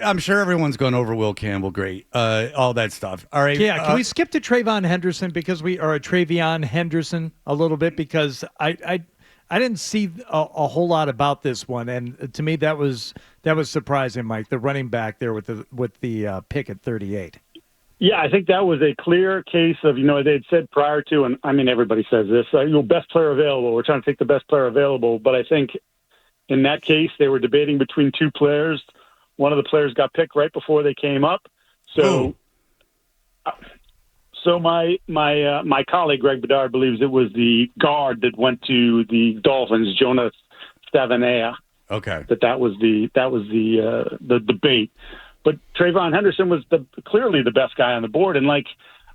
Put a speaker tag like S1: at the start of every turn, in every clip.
S1: I'm sure everyone's gone over Will Campbell. Great. All that stuff. All right.
S2: Yeah, can we skip to Trayvon Henderson Trayveon Henderson a little bit because I didn't see a whole lot about this one, and to me that was surprising, Mike. The running back there with the pick at 38.
S3: Yeah, I think that was a clear case of, they had said prior to, and I mean, everybody says this, best player available. We're trying to take the best player available. But I think in that case, they were debating between two players. One of the players got picked right before they came up. So, my colleague, Greg Bedard, believes it was the guard that went to the Dolphins, Jonas Stavanea.
S1: Okay.
S3: That was the debate. But Trayvon Henderson was clearly the best guy on the board. And,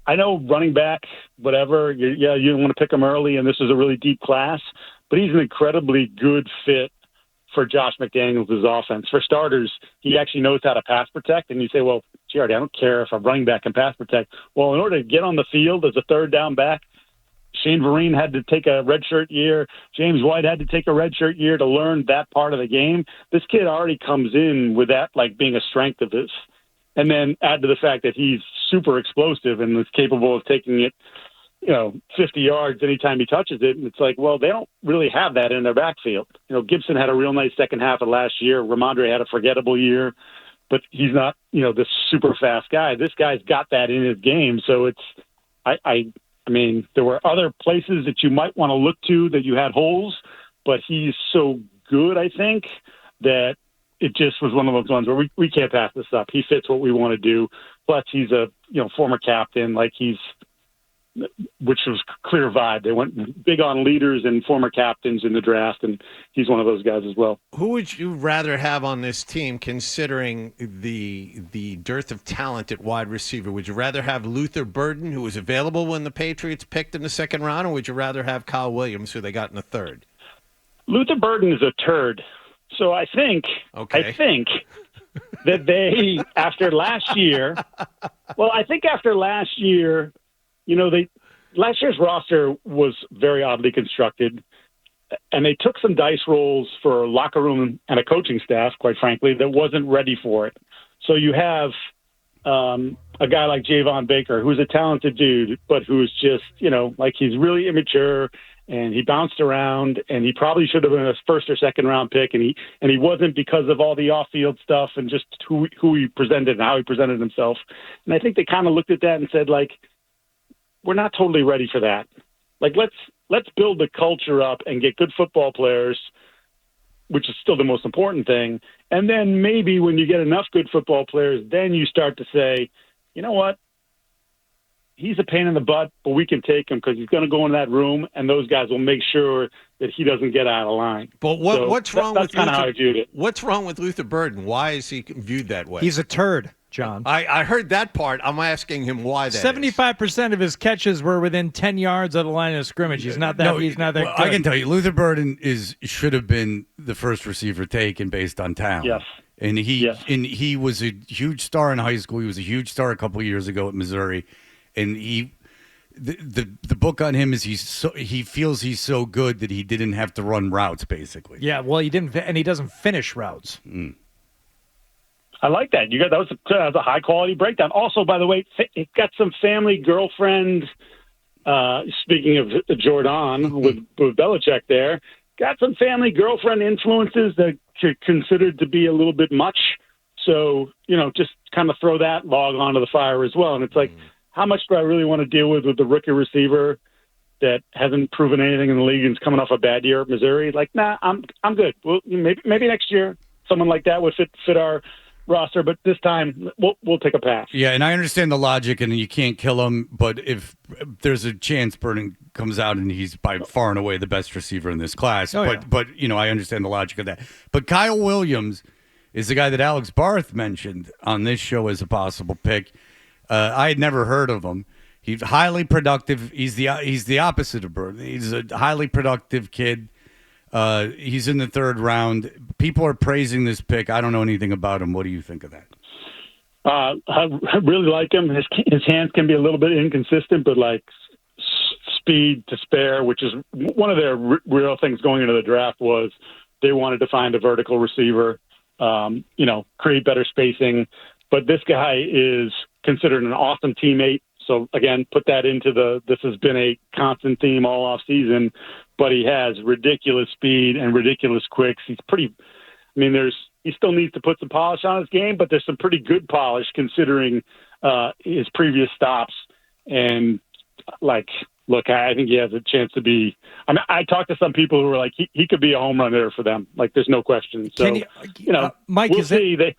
S3: I know running back, whatever, you don't want to pick him early, and this is a really deep class, but he's an incredibly good fit for Josh McDaniels' offense. For starters, he actually knows how to pass protect. And you say, well, Giardi, I don't care if a running back can pass protect. Well, in order to get on the field as a third down back, Shane Vereen had to take a redshirt year. James White had to take a redshirt year to learn that part of the game. This kid already comes in with that, being a strength of his. And then add to the fact that he's super explosive and is capable of taking it, 50 yards anytime he touches it. And it's well, they don't really have that in their backfield. Gibson had a real nice second half of last year. Ramondre had a forgettable year, but he's not, this super fast guy. This guy's got that in his game. So I mean, there were other places that you might want to look to that you had holes, but he's so good, I think, that it just was one of those ones where we can't pass this up. He fits what we want to do. Plus, he's a former captain, which was clear vibe. They went big on leaders and former captains in the draft, and he's one of those guys as well.
S4: Who would you rather have on this team, considering the dearth of talent at wide receiver? Would you rather have Luther Burden, who was available when the Patriots picked in the second round, or would you rather have Kyle Williams, who they got in the third?
S3: Luther Burden is a turd. So I think that they, after last year, last year's roster was very oddly constructed, and they took some dice rolls for a locker room and a coaching staff, quite frankly, that wasn't ready for it. So you have a guy like Javon Baker, who's a talented dude, but who's just, he's really immature, and he bounced around, and he probably should have been a first or second round pick, and he wasn't because of all the off-field stuff and just who he presented and how he presented himself. And I think they kind of looked at that and said, we're not totally ready for that. Let's build the culture up and get good football players, which is still the most important thing. And then maybe when you get enough good football players, then you start to say, you know what? He's a pain in the butt, but we can take him because he's going to go in that room, and those guys will make sure that he doesn't get out of line.
S4: But what's wrong with
S3: kind of how I viewed it.
S4: What's wrong with Luther Burden? Why is he viewed that way?
S2: He's a turd, John.
S4: I heard that part. I'm asking him why that
S2: 75% of his catches were within 10 yards of the line of scrimmage. He's not that good.
S1: I can tell you, Luther Burden should have been the first receiver taken based on talent.
S3: Yes.
S1: And he was a huge star in high school. He was a huge star a couple of years ago at Missouri. And the book on him is he feels he's so good that he didn't have to run routes, basically.
S2: Yeah, well, he didn't, and he doesn't finish routes.
S3: I like that. That was a high quality breakdown. Also, by the way, it got some family girlfriend. Speaking of Jordan with Belichick, there got some family girlfriend influences that are considered to be a little bit much. So just kind of throw that log onto the fire as well. And it's how much do I really want to deal with the rookie receiver that hasn't proven anything in the league and is coming off a bad year at Missouri? Nah, I'm good. Well, maybe next year someone like that would fit our roster, but this time we'll take a pass.
S1: Yeah, and I understand the logic, and you can't kill him, but if there's a chance Burden comes out and he's by far and away the best receiver in this class, but I understand the logic of that. But Kyle Williams is the guy that Alex Barth mentioned on this show as a possible pick. I had never heard of him. He's highly productive. He's the opposite of Burden. He's a highly productive kid. He's in the third round. People are praising this pick. I don't know anything about him. What do you think of that?
S3: I really like him. His hands can be a little bit inconsistent, but speed to spare, which is one of their real things going into the draft was they wanted to find a vertical receiver. create better spacing. But this guy is considered an awesome teammate. So again, put that into this has been a constant theme all off season, but he has ridiculous speed and ridiculous quicks. He still needs to put some polish on his game, but there's some pretty good polish considering his previous stops. And look, I think he has a chance to be. I talked to some people who were like, he could be a home run hitter for them. Like, there's no question. So,
S2: Mike,
S3: we'll see. They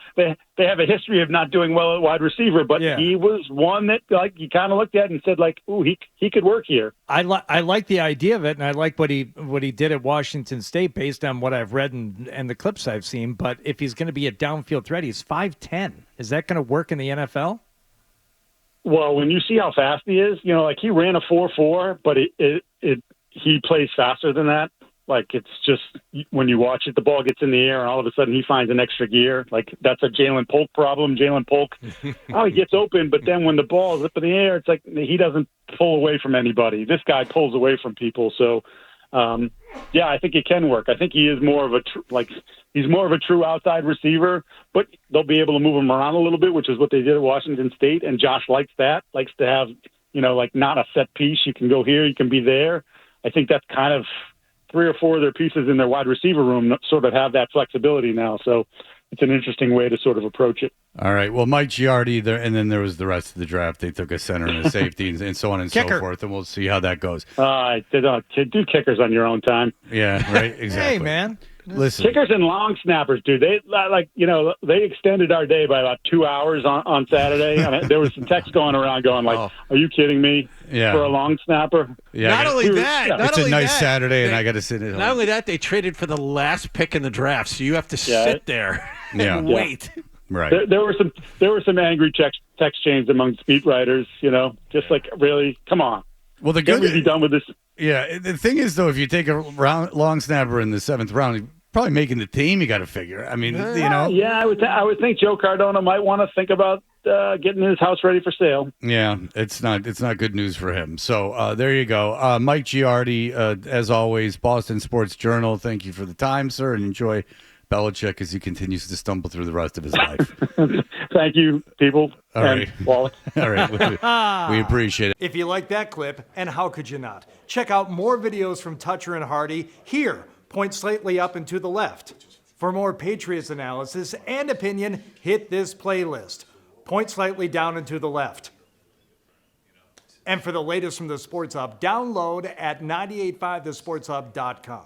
S3: have a history of not doing well at wide receiver, but he was one that you kind of looked at and said ooh, he could work here.
S2: I like the idea of it, and I like what he did at Washington State based on what I've read and the clips I've seen. But if he's going to be a downfield threat, he's 5'10". Is that going to work in the NFL?
S3: Well, when you see how fast he is, he ran a 4.4, but he plays faster than that. Like, it's just when you watch it, the ball gets in the air, and all of a sudden he finds an extra gear. Like, that's a Jalen Polk problem. Jalen Polk, he gets open, but then when the ball is up in the air, it's like he doesn't pull away from anybody. This guy pulls away from people. So, I think it can work. I think he is more of he's more of a true outside receiver, but they'll be able to move him around a little bit, which is what they did at Washington State. And Josh likes that, likes to have, not a set piece. You can go here, you can be there. I think that's kind of 3 or 4 of their pieces in their wide receiver room that sort of have that flexibility now. So it's an interesting way to sort of approach it.
S1: All right. Well, Mike Giardi there, and then there was the rest of the draft. They took a center and a safety and so on and so forth, and we'll see how that goes.
S3: Do kickers on your own time.
S1: Yeah, right. Exactly.
S2: Hey, man.
S1: Listen,
S3: kickers and long snappers, dude. They extended our day by about 2 hours on Saturday. There was some text going around going are you kidding me?
S1: Yeah.
S3: For a long snapper.
S1: Yeah.
S4: Not only that,
S1: it's a nice Saturday, and I got to sit at home.
S4: Not only that, they traded for the last pick in the draft, so you have to sit there and wait.
S1: Right.
S3: There were some angry text chains among beat writers. Just like, really, come on.
S1: Well, the
S3: good be done with this.
S1: Yeah, the thing is, though, if you take a long snapper in the 7th round, you're probably making the team. You got to figure. I mean,
S3: Yeah, I would think Joe Cardona might want to think about getting his house ready for sale.
S1: Yeah, it's not good news for him. So there you go, Mike Giardi. As always, Boston Sports Journal. Thank you for the time, sir, and enjoy Belichick as he continues to stumble through the rest of his life.
S3: Thank you, people.
S1: All right.
S3: Wally.
S1: All right. We appreciate it.
S5: If you like that clip, and how could you not? Check out more videos from Toucher and Hardy here. Point slightly up and to the left. For more Patriots analysis and opinion, hit this playlist. Point slightly down and to the left. And for the latest from the Sports Hub, download at 985thesportshub.com.